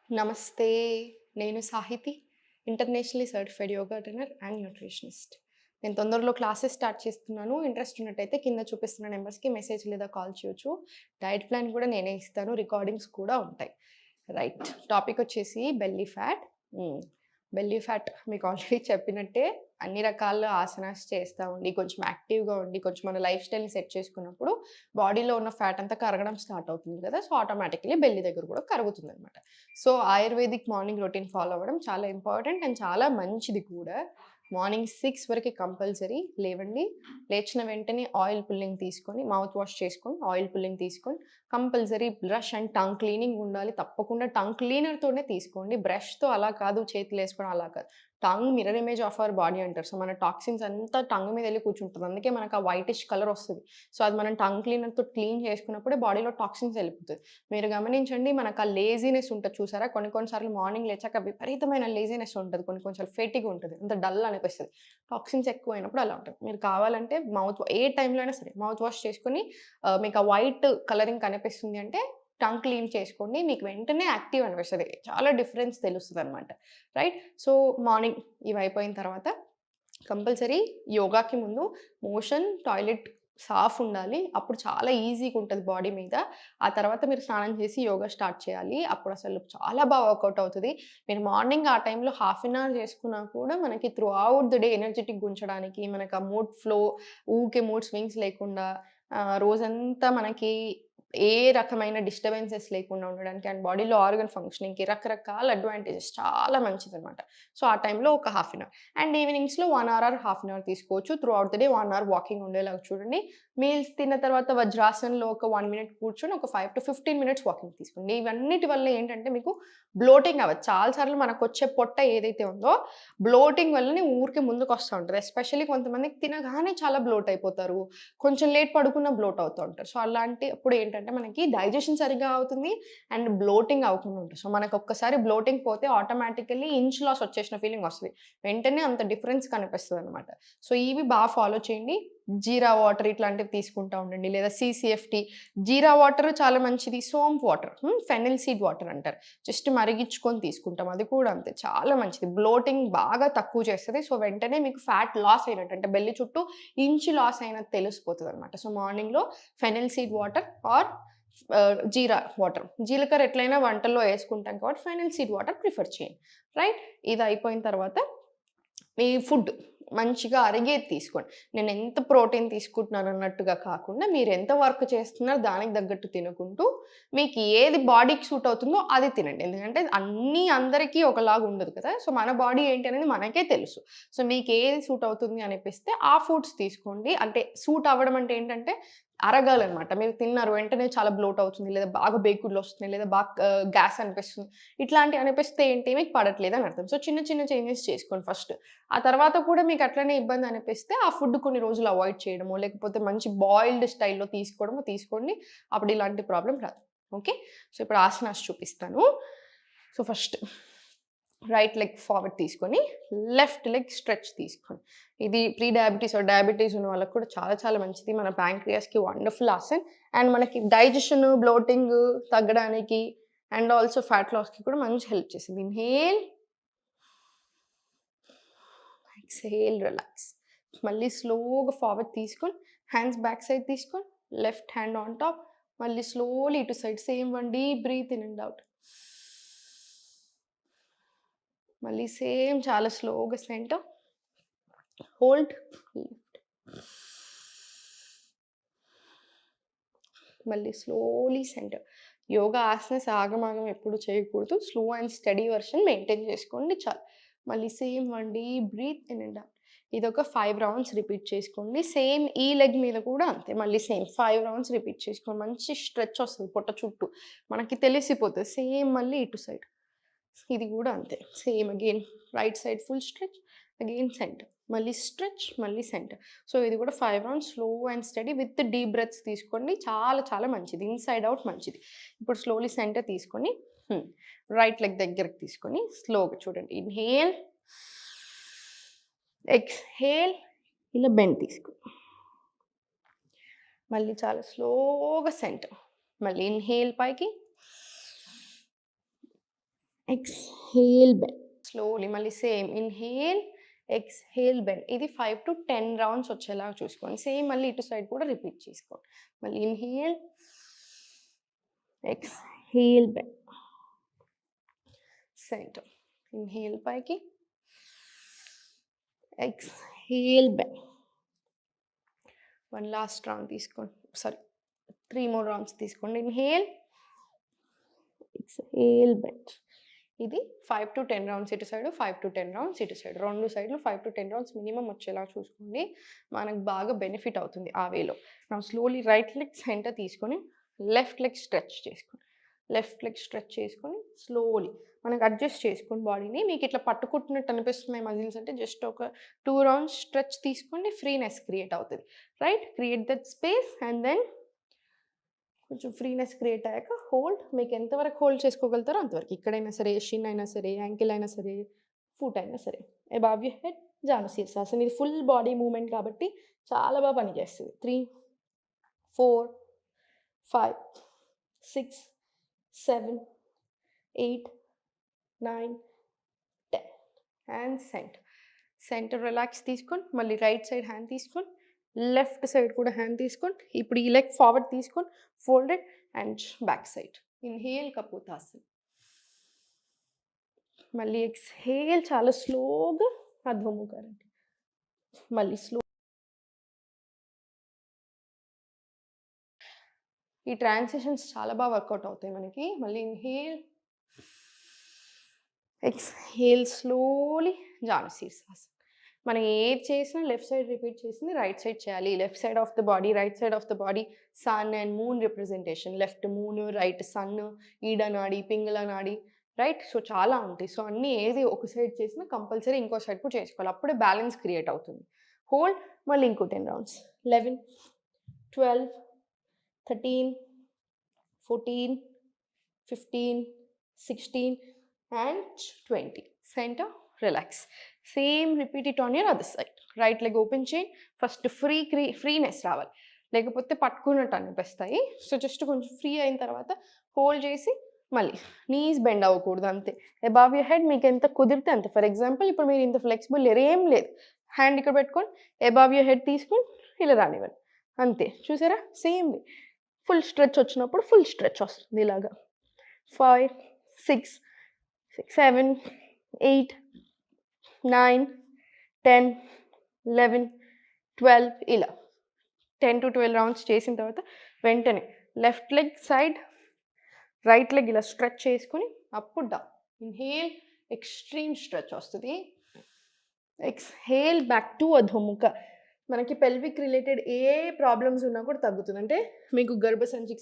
నమస్తే. నేను Sahiti. Internationally certified yoga trainer and nutritionist. నేను తొందరలో క్లాసెస్ స్టార్ట్ చేస్తున్నాను. ఇంట్రెస్ట్ ఉన్నట్టయితే కింద చూపిస్తున్న నంబర్స్‌కి మెసేజ్ లేదా కాల్ చేయొచ్చు. డైట్ ప్లాన్ కూడా నేనే ఇస్తాను. రికార్డింగ్స్ కూడా ఉంటాయి. రైట్. టాపిక్ వచ్చేసి belly fat. Hmm. Belly fat మీకు ఆల్రెడీ చెప్పినట్టే అన్ని రకాల ఆసనాస్ చేస్తా ఉండి, కొంచెం యాక్టివ్‌గా ఉండి, కొంచెం మన లైఫ్ స్టైల్‌ని సెట్ చేసుకున్నప్పుడు బాడీలో ఉన్న ఫ్యాట్ అంతా కరగడం స్టార్ట్ అవుతుంది కదా! సో, ఆటోమేటికల్లీ బెల్లీ దగ్గర కూడా కరుగుతుందనమాట. So, ayurvedic morning routine follow అవ్వడం చాలా ఇంపార్టెంట్ అండ్ చాలా మంచిది కూడా. మార్నింగ్ 6 వరకి కంపల్సరీ లేవండి. లేచిన వెంటనే ఆయిల్ పుల్లింగ్ తీసుకొని, మౌత్ వాష్ చేసుకొని, ఆయిల్ పుల్లింగ్ తీసుకొని, compulsory brush and tongue cleaning ఉండాలి. తప్పకుండా టంగ్ క్లీనర్‌తోనే తీసుకోండి. బ్రష్‌తో అలా కాదు, చేతులేసుకోవడం అలా కాదు. Tongue mirror image of our body అంటారు. సో, మన టాక్సిన్స్ అంతా టంగ్ మీద ఎళ్లి కూర్చుంటది. అందుకే మనకు ఆ వైటిష్ కలర్ ఒస్తది. సో, అది మనం టంగ్ క్లీనర్‌తో క్లీన్ చేసుకున్నప్పుడే బాడీలో టాక్సిన్స్ ఎళ్ళిపోతది. మీరు గమనించండి, మనకు ఆ లేజీనెస్ ఉంటది చూసారా? కొన్ని కొన్ని సార్లు మార్నింగ్ లేచాక విపరీతమైన లేజీనెస్ ఉంటది. కొన్ని కొన్ని సార్లు ఫెటిగ్ ఉంటది. అంత డల్ అనిపిస్తది. టాక్సిన్స్ ఎక్కువైనప్పుడు అలా ఉంటది. మీరు కావాలంటే ఏ టైంలో అయినా సరే మౌత్ వాష్ చేసుకొని మీకు ఆ వైట్ కలరింగ్ కనిపిస్తుంది అంటే టంగ్ క్లీన్ చేసుకోండి. మీకు వెంటనే యాక్టివ్ అనిపిస్తది. చాలా డిఫరెన్స్ తెలుస్తదనమాట. రైట్? సో, మార్నింగ్ ఇవయిపోయిన తర్వాత కంపల్సరీ యోగాకి ముందు మోషన్, టాయిలెట్ సాఫ్ ఉండాలి. అప్పుడు చాలా ఈజీగుంటది బాడీ మీద. ఆ తర్వాత మీరు స్నానం చేసి యోగా స్టార్ట్ చేయాలి. అప్పుడసలు చాలా వర్కౌట్ అవుతది. మీరు మార్నింగ్ ఆ టైంలో హాఫ్ అన్ అవర్ చేసుకున్నా కూడా మనకి త్రూ ఔట్ ది డే ఎనర్జిటిక్‌గా ఉంచడానికి, మనకు ఆ మూడ్ ఫ్లో, ఊకే మూడ్ స్వింగ్స్ లేకుండా రోజంతా మనకి ఏ రకమైన డిస్టర్బెన్సెస్ లేకుండా ఉండడానికి అండ్ బాడీలో ఆర్గన్ ఫంక్షనింగ్‌కి రకరకాల అడ్వాంటేజెస్ చాలా మంచిదనమాట. సో, ఆ టైంలో ఒక హాఫ్ అన్ అవర్. అండ్ ఈవినింగ్స్‌లో 1 hour or half an hour తీసుకోవచ్చు. Throughout the day 1 hour walking ఉండేలాగా చూడండి. మీల్స్ తిన్న తర్వాత వజ్రాసన్‌లో ఒక 1 మినిట్ కూర్చొని ఒక 5-15 మినిట్స్ వాకింగ్ తీసుకోండి. ఇవన్నిటి వల్ల ఏంటంటే మీకు బ్లోటింగ్ అవ్వదు. చాలా సార్లు మనకొచ్చే పొట్ట ఏదైతే ఉందో బ్లోటింగ్ వల్లనే ఊరికే ముందుకొస్తా ఉంటది. ఎస్పెషల్లీ కొంతమందికి తినగానే చాలా బ్లోట్ అయిపోతారు. కొంచెం లేట్ పడుకున్న బ్లోట్ అవుతూ ఉంటారు. సో, అలాంటప్పుడు ఏంటంటే మనకి డైజెషన్ సరిగ్గా అవుతుంది అండ్ బ్లోటింగ్ అవ్వకుండా ఉంటది. సో, మనకొక్కసారి బ్లోటింగ్ పోతే ఆటోమేటికల్లీ ఇంచ్ లాస్ వచ్చేసిన ఫీలింగ్ వస్తది. వెంటనే అంత డిఫరెన్స్ కనిపిస్తదనమాట. సో, ఇవి ఫాలో చేయండి. జీరా వాటర్ ఇట్లాంటివి తీసుకుంటా ఉండండి. లేదా సీసీఎఫ్టీ. జీరా వాటర్ చాలా మంచిది. సోంపు వాటర్. ఫెనిల్ సీడ్ వాటర్ అంటారు. జస్ట్ మరిగిచ్చుకొని తీసుకుంటాం. అది కూడా అంతే చాలా మంచిది. బ్లోటింగ్ బాగా తక్కువ చేస్తది. సో, వెంటనే మీకు ఫ్యాట్ లాస్ అయినట్టు అంటే బెల్లి చుట్టూ ఇంచు లాస్ అయినట్టు తెలిసిపోతదనమాట. సో, మార్నింగ్‌లో fennel seed water or jeera water. జీలకర్ర ఎట్లైనా వంటల్లో యేసుకుంటాం కాబట్టి ఫెనిల్ సీడ్ వాటర్ ప్రిఫర్ చేయండి. రైట్? ఇది అయిపోయిన తర్వాత మీ ఫుడ్ మంచిగా అరిగేది తీసుకోండి. నేనెంత ప్రోటీన్ తీసుకుంటున్నానన్నట్టుగా కాకుండా, మీరెంత వర్క్ చేస్తున్నారో దానికి తగ్గట్టు తినుకుంటూ, మీకు ఏది బాడీకి సూట్ అవుతుందో అది తినండి. ఎందుకంటే అన్నీ అందరికీ ఒకలాగా ఉండదు కదా! సో, మన బాడీ ఏంటి అనేది మనకే తెలుసు. సో, మీకేది సూట్ అవుతుంది అనిపిస్తే ఆ ఫుడ్స్ తీసుకోండి. అంటే సూట్ అవ్వడం అంటే ఏంటంటే అరగాలనమాట. మీరు తిన్నారు వెంటనే చాలా బ్లోట్ అవుతుంది, లేదా బాగా బేకుడ్లొస్తున్నాయి, లేదా గ్యాస్ అనిపిస్తుంది. ఇట్లాంటివి అనిపిస్తే ఏంటి మీకు పడట్లేదని అర్థం. సో, చిన్న చిన్న చేంజెస్ చేసుకోండి ఫస్ట్. ఆ తర్వాత కూడా మీకు అట్లనే ఇబ్బంది అనిపిస్తే ఆ ఫుడ్ కొన్ని రోజులు అవాయిడ్ చేయడమో, లేకపోతే మంచి బాయిల్డ్ స్టైల్‌లో తీసుకోవడమో తీసుకోండి. అప్పుడు ఇలాంటి ప్రాబ్లమ్ రాదు. ఓకే. సో, ఇప్పుడు ఆసనాస్ చూపిస్తాను. So, first right leg forward తీసుకొని, లెఫ్ట్ లెగ్ స్ట్రెచ్ తీసుకోండి. ఇది ప్రీ డయాబెటిస్ ఆర్ డయాబెటిస్ ఉన్న వాళ్ళకి కూడా చాలా చాలా మంచిది. మన ప్యాంక్రియాస్‌కి వండర్‌ఫుల్ ఆసన్. అండ్ మనకి డైజెషన్, బ్లోటింగ్ తగ్గడానికి అండ్ ఆల్సో ఫ్యాట్ లాస్‌కి కూడా మంచి హెల్ప్ చేసింది. Inhale, exhale, relax. మళ్ళీ స్లోగా ఫార్వర్డ్ తీసుకొని, హ్యాండ్స్ బ్యాక్ సైడ్ తీసుకొని, లెఫ్ట్ హ్యాండ్ ఆన్ టాప్. మళ్ళీ స్లోలీ ఇటు side same one deep breath in and out. మళ్ళీ సేమ్ చాలా స్లోగా సెంటర్. హోల్డ్. మళ్ళీ స్లోలీ సెంటర్. యోగా ఆసనస్ ఆగమాగం ఎప్పుడు చేయకూడదు. Slow and steady version maintain చేసుకోండి చాలు. మళ్ళీ same one deep breath in and out. ఇదొక 5 రౌండ్స్ రిపీట్ చేసుకోండి. సేమ్ ఈ లెగ్ మీద కూడా అంతే. మళ్ళీ సేమ్ 5 రౌండ్స్ రిపీట్ చేసుకోండి. మంచి స్ట్రెచ్ వస్తది పొట్ట చుట్టూ. మనకి తెలిసిపోతది. సేమ్ మళ్ళీ ఇటు సైడ్. ఇది గూడా అంతే. Same again right side full stretch, again centre. మళ్ళీ స్ట్రెచ్, మళ్ళీ సెంటర్. సో, ఇది కూడా 5 rounds slow and study with deep breaths తీసుకోండి. చాలా చాలా మంచిది. ఇన్‌సైడ్ ఔట్ మంచిది. ఇప్పుడు స్లోలీ సెంటర్ తీసుకొని రైట్ లెగ్ దగ్గరకి తీసుకొని స్లోగా చూడండి. ఇన్‌హేల్, ఎక్స్‌హేల్, ఇలా బెండ్ తీసుకో. మళ్ళీ చాలా స్లోగా సెంటర్. మళ్ళీ ఇన్‌హేల్ పైకి, ఎక్స్హేల్ బెండ్. స్లోలీ మళ్ళీ సేమ్ ఇన్హేల్, ఎక్స్హేల్ బెండ్. ఇది 5 to 10 రౌండ్స్ వచ్చేలాగా చూసుకోండి. సేమ్ మళ్ళీ ఇటు సైడ్ కూడా రిపీట్ చేసుకోండి. మళ్ళీ inhale, exhale bend. Centre. Inhale పైకి, exhale bend. One last round తీసుకోండి. సారీ, 3 more రౌండ్స్ తీసుకోండి. Inhale, exhale bend. ఇది 5 to 10 రౌండ్స్ ఇటు సైడ్, 5 to 10 రౌండ్స్ ఇటు సైడ్. రెండు సైడ్లు 5 to 10 రౌండ్స్ మినిమం వచ్చేలా చూసుకోండి. మనకు బాగా బెనిఫిట్ అవుతుంది ఆ వేలో. నా స్లోలీ రైట్ లెగ్ సెంటర్ తీసుకొని లెఫ్ట్ లెగ్ స్ట్రెచ్ చేసుకోండి. లెఫ్ట్ లెగ్ స్ట్రెచ్ చేసుకొని స్లోలీ మనకు అడ్జస్ట్ చేసుకొని బాడీని. మీకు ఇట్లా పట్టుకుంటున్నట్టు అనిపిస్తున్నాయి మజిల్స్ అంటే జస్ట్ ఒక 2 రౌండ్స్ స్ట్రెచ్ తీసుకోండి, ఫ్రీనెస్ క్రియేట్ అవుతుంది. Right, create that space and then కొంచెం ఫ్రీనెస్ క్రియేట్ అయ్యాక హోల్డ్. మీకు ఎంతవరకు హోల్డ్ చేసుకోగలుగుతారో అంతవరకు. ఇక్కడైనా సరే, షిన్ అయినా సరే, యాంకిల్ అయినా సరే, ఫుట్ అయినా సరే. Above your head, Janu Shirshasan. ఇది ఫుల్ బాడీ మూమెంట్ కాబట్టి చాలా బాగా పనిచేస్తుంది. 3, 4, 5, 6, 7, 8, 9, 10 అండ్ సెంటర్ రిలాక్స్ తీసుకొని మళ్ళీ రైట్ సైడ్ హ్యాండ్ తీసుకొని లెఫ్ట్ సైడ్ కూడా హ్యాండ్ తీసుకొని ఇప్పుడు ఈ లెగ్ ఫార్వర్డ్ తీసుకొని folded and back side. Inhale Kapotasan. మళ్ళీ ఎక్స్హేల్ చాలా స్లోగా అధోముఖ రండి. మళ్ళీ స్లో. ఈ ట్రాన్సిషన్స్ చాలా బాగా వర్కౌట్ అవుతాయి మనకి. మళ్ళీ ఇన్హేల్, ఎక్స్హేల్ స్లోలీ జాను శీర్షాసన్. మనం ఏది చేసినా లెఫ్ట్ సైడ్ రిపీట్ చేసింది రైట్ సైడ్ చేయాలి. Left side of the body, right side of the body, sun and moon representation. Left moon, right sun, ఈడ నాడి, పింగళ నాడి, రైట్. సో చాలా ఉంటాయి. సో అన్నీ ఏది ఒక సైడ్ చేసినా కంపల్సరీ ఇంకో సైడ్ కూడా చేసుకోవాలి. అప్పుడే బ్యాలెన్స్ క్రియేట్ అవుతుంది. హోల్డ్. మళ్ళీ ఇంకో 10 rounds. 11, 12, 13, 14, 15, 16 and 20. Center, relax. Same, repeat it on your other side. Right leg open chain. First freeness రావాలి, లేకపోతే పట్టుకున్నట్టు అనిపిస్తాయి. సో జస్ట్ కొంచెం ఫ్రీ అయిన తర్వాత హోల్డ్ చేసి మళ్ళీ నీస్ బెండ్ అవ్వకూడదు అంతే. అబవ్ యువర్ హెడ్ మీకు ఎంత కుదిరితే అంతే. ఫర్ ఎగ్జాంపుల్ ఇప్పుడు మీరు ఇంత ఫ్లెక్సిబుల్ లేరు, ఏం లేదు, హ్యాండ్ ఇక్కడ పెట్టుకొని అబవ్ యువర్ హెడ్ తీసుకొని ఇలా రానివ్వండి అంతే. చూసారా? Same way. ఫుల్ స్ట్రెచ్ వచ్చినప్పుడు ఫుల్ స్ట్రెచ్ వస్తుంది ఇలాగా. 5, 6, 7, 8, 9, 10, 11, 12 ఇలా 10 to 12 రౌండ్స్ చేసిన తర్వాత వెంటనే left leg side, right leg ఇలా స్ట్రెచ్ చేసుకుని అప్పుడు డౌన్. ఇన్హేల్, ఎక్స్ట్రీమ్ స్ట్రెచ్ వస్తుంది. Exhale, back to Adhomukha. మనకి పెల్విక్ రిలేటెడ్ ఏ ప్రాబ్లమ్స్ ఉన్నా కూడా తగ్గుతుంది. అంటే మీకు గర్భసంచికి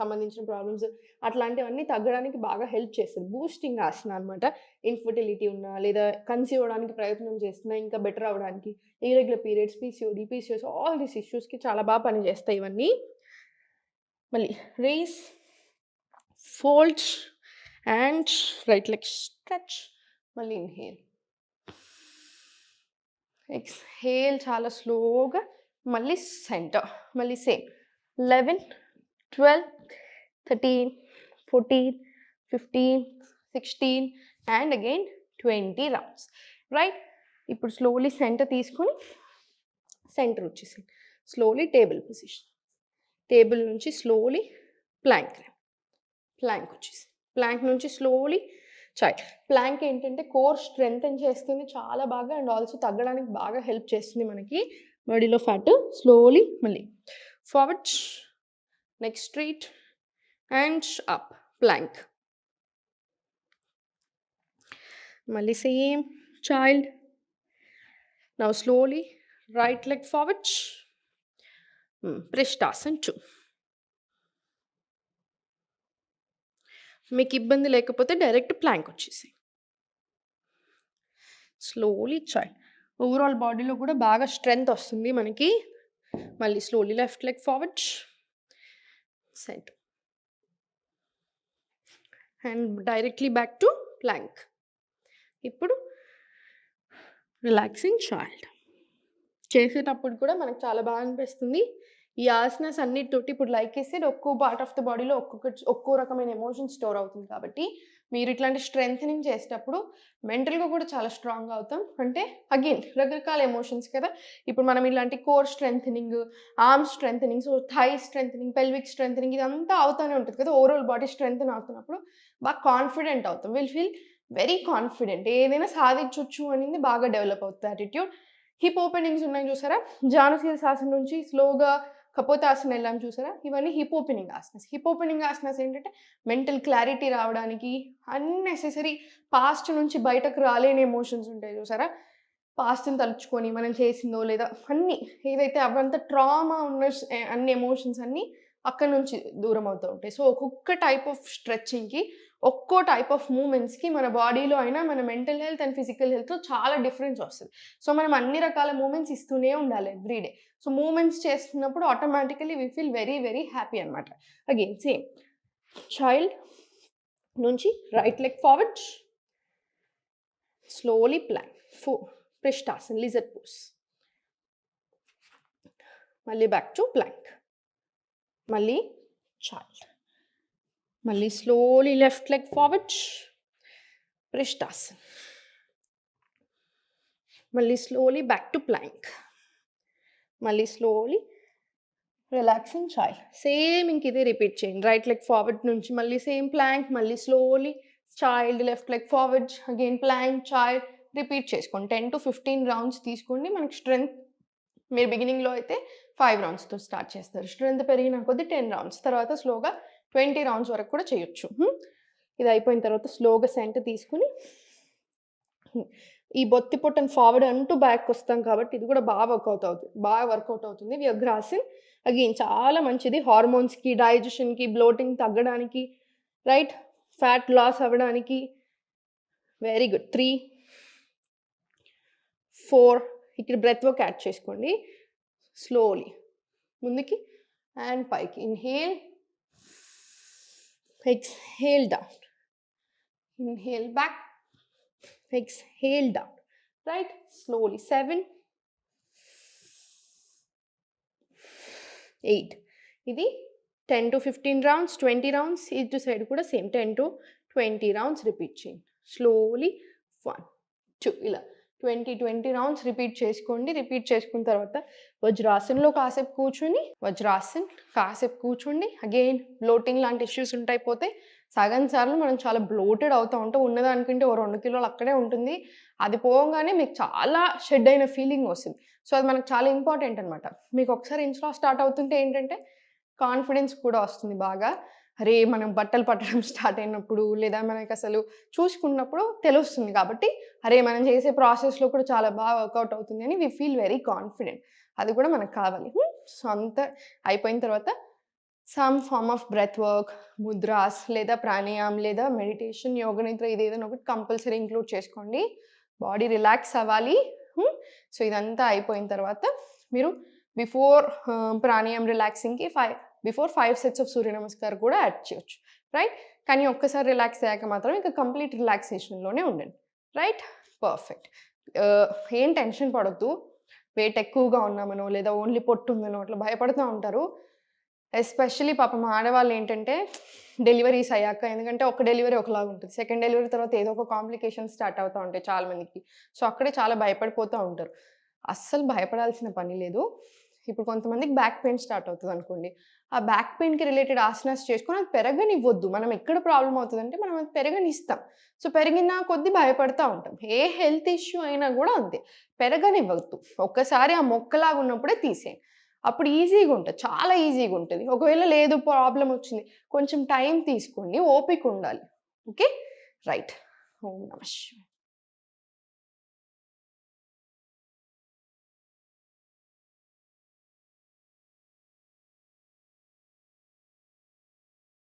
సంబంధించిన ప్రాబ్లమ్స్ అట్లాంటివన్నీ తగ్గడానికి బాగా హెల్ప్ చేస్తుంది. బూస్టింగ్ ఆసన అనమాట. ఇన్ఫర్టిలిటీ ఉన్నా లేదా కన్సీవ్ అవ్వడానికి ప్రయత్నం చేస్తున్నా ఇంకా బెటర్ అవ్వడానికి, irregular periods, PCOD, PCOS, all these ఇష్యూస్కి చాలా బాగా పనిచేస్తాయి ఇవన్నీ. మళ్ళీ raise, fold and right leg stretch. మళ్ళీ ఇన్హేల్, ఎక్స్హేల్ చాలా స్లోగా. మళ్ళీ సెంటర్. మళ్ళీ same 11, 12, 13, 14, 15, 16 and again 20 rounds. Right. ఇప్పుడు స్లోలీ సెంటర్ తీసుకొని సెంటర్ వచ్చేసి స్లోలీ టేబుల్ పొజిషన్. టేబుల్ నుంచి స్లోలీ ప్లాంక్ వచ్చేసి ప్లాంక్ నుంచి స్లోలీ చైల్డ్. ప్లాంక్ ఏంటంటే కోర్ స్ట్రెంగ్తెన్ చేస్తుంది చాలా బాగా అండ్ ఆల్సో తగ్గడానికి బాగా హెల్ప్ చేస్తుంది మనకి బాడీలో ఫ్యాట్. స్లోలీ మళ్ళీ forward, neck straight and up, plank. మళ్ళీ same child. Now slowly right leg forward, Prishtasan 2. మీకు ఇబ్బంది లేకపోతే డైరెక్ట్ ప్లాంక్ వచ్చేసి స్లోలీ చైల్డ్. ఓవరాల్ బాడీలో కూడా బాగా స్ట్రెంగ్త్ వస్తుంది మనకి. మళ్ళీ slowly left leg forward, centre and directly back to plank. ఇప్పుడు రిలాక్సింగ్ చైల్డ్. చేసేటప్పుడు కూడా మనకు చాలా బాగా అనిపిస్తుంది. ఈ ఆసనాస్ అన్నిటితోటి ఇప్పుడు లైక్ చేస్తే ఒక్కో పార్ట్ ఆఫ్ ద బాడీలో ఒక్కో రకమైన ఎమోషన్ స్టోర్ అవుతుంది కాబట్టి మీరు ఇట్లాంటి స్ట్రెంథనింగ్ చేసేటప్పుడు మెంటల్గా కూడా చాలా స్ట్రాంగ్గా అవుతాం. అంటే అగైన్ రకరకాల ఎమోషన్స్ కదా. ఇప్పుడు మనం ఇలాంటి core strengthening, arm strengthening, so thigh strengthening, pelvic strengthening ఇదంతా అవుతూనే ఉంటుంది కదా. ఓవరాల్ బాడీ స్ట్రెంథన్ అవుతున్నప్పుడు బాగా కాన్ఫిడెంట్ అవుతాం. Will feel very confident. ఏదైనా సాధించవచ్చు అనేది బాగా డెవలప్ అవుతుంది యాటిట్యూడ్. హిప్ ఓపెనింగ్స్ ఉన్నాయి చూసారా, జానుశీర్షాసన నుంచి స్లోగా కపోతాసన వెళ్ళాం చూసారా, ఇవన్నీ hip opening asanas. Hip opening asanas ఏంటంటే మెంటల్ క్లారిటీ రావడానికి, అన్నెసెసరీ పాస్ట్ నుంచి బయటకు రాలేని ఎమోషన్స్ ఉంటాయి చూసారా, పాస్ట్ని తలుచుకొని మనం చేసిందో లేదా అన్నీ ఏదైతే అవంతా ట్రామా ఉన్న అన్ని ఎమోషన్స్ అన్నీ అక్కడ నుంచి దూరం అవుతూ ఉంటాయి. సో ఒక్కొక్క టైప్ ఆఫ్ స్ట్రెచ్చింగ్కి, ఒక్కో టైప్ ఆఫ్ మూమెంట్స్కి మన బాడీలో అయినా మన మెంటల్ హెల్త్ అండ్ ఫిజికల్ హెల్త్లో చాలా డిఫరెన్స్ వస్తుంది. సో మనం అన్ని రకాల మూమెంట్స్ ఇస్తూనే ఉండాలి ఎవ్రీడే. సో మూమెంట్స్ చేస్తున్నప్పుడు automatically we feel very very happy అనమాట. అగైన్ సేమ్ చైల్డ్ నుంచి right leg forward, slowly plank, Prishtasan, lizard pose, మళ్ళీ బ్యాక్ టు ప్లాంక్, మళ్ళీ చైల్డ్, మళ్ళీ slowly left leg forward, Prishtasan, మళ్ళీ స్లోలీ బ్యాక్ టు ప్లాంక్, మళ్ళీ slowly relaxing child. Same ఇంక ఇదే repeat చేయండి. రైట్ లెగ్ ఫార్వర్డ్ నుంచి మళ్ళీ సేమ్ ప్లాంక్, మళ్ళీ slowly child, left leg forward, again plank, child, repeat చేసుకోండి. 10 to 15 రౌండ్స్ తీసుకోండి. మనకి స్ట్రెంగ్త్ మీరు బిగినింగ్లో అయితే 5 రౌండ్స్తో స్టార్ట్ చేస్తారు. స్ట్రెంగ్త్ పెరిగిన కొద్దీ 10 రౌండ్స్, తర్వాత స్లోగా 20 రౌండ్స్ వరకు కూడా చేయొచ్చు. ఇది అయిపోయిన తర్వాత స్లోగా సెంటర్ తీసుకుని ఈ బొత్తి పొట్టను ఫార్వర్డ్ అంటూ బ్యాక్ వస్తాం కాబట్టి ఇది కూడా బాగా వర్కౌట్ అవుతుంది. వ్యగ్రాసన్ అగైన్ చాలా మంచిది హార్మోన్స్కి, డైజెషన్కి, బ్లోటింగ్ తగ్గడానికి, రైట్, ఫ్యాట్ లాస్ అవ్వడానికి. Very good. 3, 4 ఇక్కడ బ్రెత్ వర్క్ యాడ్ చేసుకోండి. స్లోలీ ముందుకి అండ్ పైకి. Inhale, exhale down, inhale back, exhale down, right, slowly. 7, 8. ఇది 10 to 15 rounds, 20 rounds. ఇటు సైడ్ కూడా సేమ్ 10 to 20 rounds రిపీట్ చేయండి. స్లోలీ 1, 2 ఇలా 20 రౌండ్స్ రిపీట్ చేసుకోండి. రిపీట్ చేసుకున్న తర్వాత వజ్రాసన్లో కాసేపు కూర్చోండి. అగైన్ బ్లోటింగ్ లాంటి ఇష్యూస్ ఉంటాయి పోతే. సగం సార్లు మనం చాలా బ్లోటెడ్ అవుతూ ఉంటాం. ఉన్నదానికంటే 2 కిలోలు అక్కడే ఉంటుంది. అది పోగానే మీకు చాలా షెడ్ అయిన ఫీలింగ్ వస్తుంది. సో అది మనకు చాలా ఇంపార్టెంట్ అనమాట. మీకు ఒకసారి ఇన్స్టా స్టార్ట్ అవుతుంటే ఏంటంటే కాన్ఫిడెన్స్ కూడా వస్తుంది బాగా. అరే మనం బట్టలు పట్టడం స్టార్ట్ అయినప్పుడు లేదా మనకి అసలు చూసుకున్నప్పుడు తెలుస్తుంది. కాబట్టి అరే మనం చేసే ప్రాసెస్లో కూడా చాలా బాగా వర్కౌట్ అవుతుంది అని వి ఫీల్ వెరీ కాన్ఫిడెంట్. అది కూడా మనకు కావాలి. సో అంతా అయిపోయిన తర్వాత some form of breath work, ముద్రాస్ లేదా ప్రాణాయామం లేదా మెడిటేషన్, యోగ నిద్ర ఇది ఏదైనా ఒకటి కంపల్సరీ ఇంక్లూడ్ చేసుకోండి. బాడీ రిలాక్స్ అవ్వాలి. సో ఇదంతా అయిపోయిన తర్వాత మీరు బిఫోర్ ప్రాణాయామం రిలాక్సింగ్కి 5 sets ఆఫ్ సూర్య నమస్కారం కూడా యాడ్ చేయొచ్చు, రైట్. కానీ ఒక్కసారి రిలాక్స్ అయ్యాక మాత్రం ఇంకా కంప్లీట్ రిలాక్సేషన్లోనే ఉండండి, రైట్. పర్ఫెక్ట్. ఏం టెన్షన్ పడొద్దు. వెయిట్ ఎక్కువగా ఉన్నామనో లేదా ఓన్లీ పొట్టు ఉందనో అట్లా భయపడుతూ ఉంటారు. ఎస్పెషలీ పాపం ఆడవాళ్ళు ఏంటంటే డెలివరీస్ అయ్యాక, ఎందుకంటే ఒక డెలివరీ ఒకలాగా ఉంటుంది, సెకండ్ డెలివరీ తర్వాత ఏదో ఒక కాంప్లికేషన్ స్టార్ట్ అవుతూ ఉంటాయి చాలామందికి. సో అక్కడే చాలా భయపడిపోతూ ఉంటారు. అస్సలు భయపడాల్సిన పని లేదు. ఇప్పుడు కొంతమందికి బ్యాక్ పెయిన్ స్టార్ట్ అవుతుంది అనుకోండి, ఆ బ్యాక్ పెయిన్కి రిలేటెడ్ ఆసనాస్ చేసుకొని అది పెరగనివ్వద్దు. మనం ఎక్కడ ప్రాబ్లం అవుతుందంటే మనం అది పెరగనిస్తాం. సో పెరిగిన కొద్దీ భయపడతా ఉంటాం. ఏ హెల్త్ ఇష్యూ అయినా కూడా అంతే, పెరగనివ్వద్దు. ఒక్కసారి ఆ మొక్కలాగా ఉన్నప్పుడే తీసేయండి. అప్పుడు ఈజీగా ఉంటుంది, చాలా ఈజీగా ఉంటుంది. ఒకవేళ లేదు ప్రాబ్లం వచ్చింది, కొంచెం టైం తీసుకోండి, ఓపిక ఉండాలి. Okay, right. ఓం నమః శివాయ.